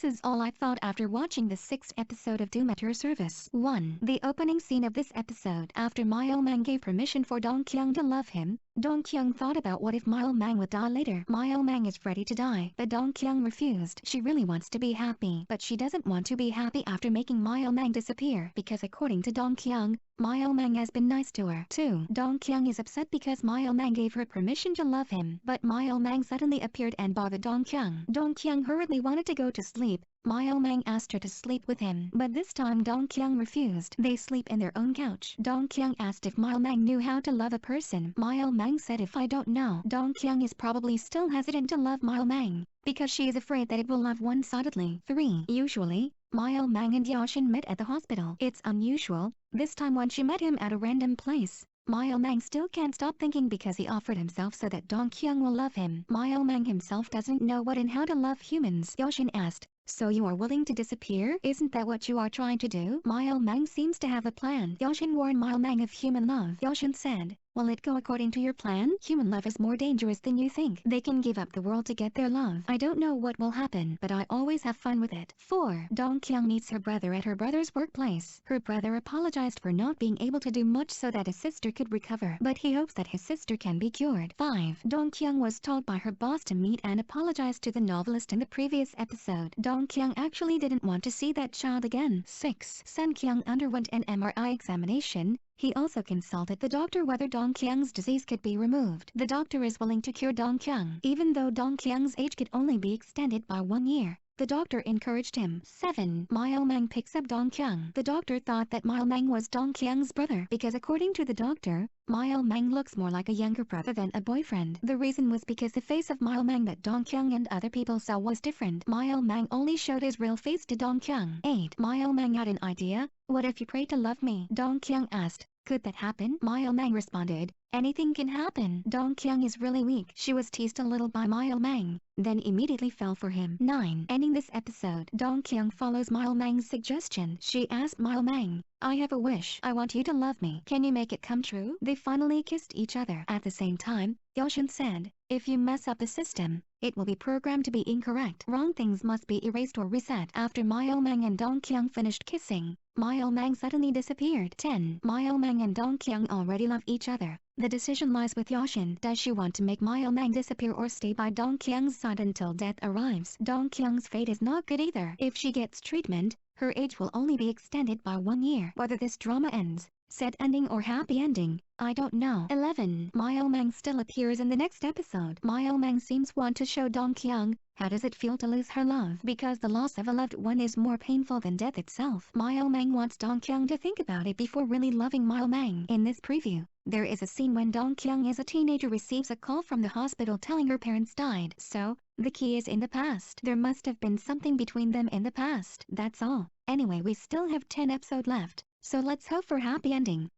this is all I thought after watching the 6th episode of Doom at Your Service. 1. The opening scene of this episode. After Mile Mang gave permission for Dong Kyung to love him, Dong Kyung thought about what if Mile Mang would die later. Mile Mang is ready to die, but Dong Kyung refused. She really wants to be happy, but she doesn't want to be happy after making Mile Mang disappear, because according to Dong Kyung, Mile Mang has been nice to her. 2. Dong Kyung is upset because Mile Mang gave her permission to love him, but Mile Mang suddenly appeared and bothered Dong Kyung. Dong Kyung hurriedly wanted to go to sleep. Mile Mang asked her to sleep with him, but this time Dong Kyung refused. They sleep in their own couch. Dong Kyung asked if Mile Mang knew how to love a person. Mile Mang said, if I don't know. Dong Kyung is probably still hesitant to love Mile Mang, because she is afraid that it will love one-sidedly. 3. Usually, Mile Mang and Yashin met at the hospital. It's unusual, this time when she met him at a random place. Mile Mang still can't stop thinking because he offered himself so that Dong Kyung will love him. Mile Mang himself doesn't know what and how to love humans. Yashin asked, so you are willing to disappear? Isn't that what you are trying to do? Mile Mang seems to have a plan. Yashin warned Mile Mang of human love. Yashin said, will it go according to your plan? Human love is more dangerous than you think. They can give up the world to get their love. I don't know what will happen, but I always have fun with it. 4. Dong Kyung meets her brother at her brother's workplace. Her brother apologized for not being able to do much so that his sister could recover, but he hopes that his sister can be cured. 5. Dong Kyung was told by her boss to meet and apologize to the novelist in the previous episode. Dong Kyung actually didn't want to see that child again. 6. Sen Kyung underwent an MRI examination. He also consulted the doctor whether Dong Kyung's disease could be removed. The doctor is willing to cure Dong Kyung, even though Dong Kyung's age could only be extended by 1 year. The doctor encouraged him. 7. Mile Mang picks up Dong Kyung. The doctor thought that Mile Mang was Dong Kyung's brother because according to the doctor, Mile Mang looks more like a younger brother than a boyfriend. The reason was because the face of Mile Mang that Dong Kyung and other people saw was different. Mile Mang only showed his real face to Dong Kyung. 8. Mile Mang had an idea. What if you pray to love me? Dong Kyung asked. Could that happen? Mile Mang responded, anything can happen. Dong Kyung is really weak. She was teased a little by Mile Mang, then immediately fell for him. 9. Ending this episode, Dong Kyung follows Mile Mang's suggestion. She asked Mile Mang, I have a wish. I want you to love me. Can you make it come true? They finally kissed each other. At the same time, Yashin said, if you mess up the system, it will be programmed to be incorrect. Wrong things must be erased or reset. After Mile Mang and Dong Kyung finished kissing, Mile Mang suddenly disappeared. 10. Mile Mang and Dong Kyung already love each other. The decision lies with Yashin. Does she want to make Mile Mang disappear or stay by Dong Kyung's side until death arrives? Dong Kyung's fate is not good either. If she gets treatment, her age will only be extended by 1 year. Whether this drama ends, sad ending or happy ending, I don't know. 11. Mile Mang still appears in the next episode. Mile Mang seems want to show Dong Kyung, how does it feel to lose her love? Because the loss of a loved one is more painful than death itself. Mile Mang wants Dong Kyung to think about it before really loving Mile Mang. In this preview, there is a scene when Dong Kyung as a teenager receives a call from the hospital telling her parents died. So, the key is in the past. There must have been something between them in the past. That's all. Anyway, we still have 10 episodes left, so let's hope for happy ending.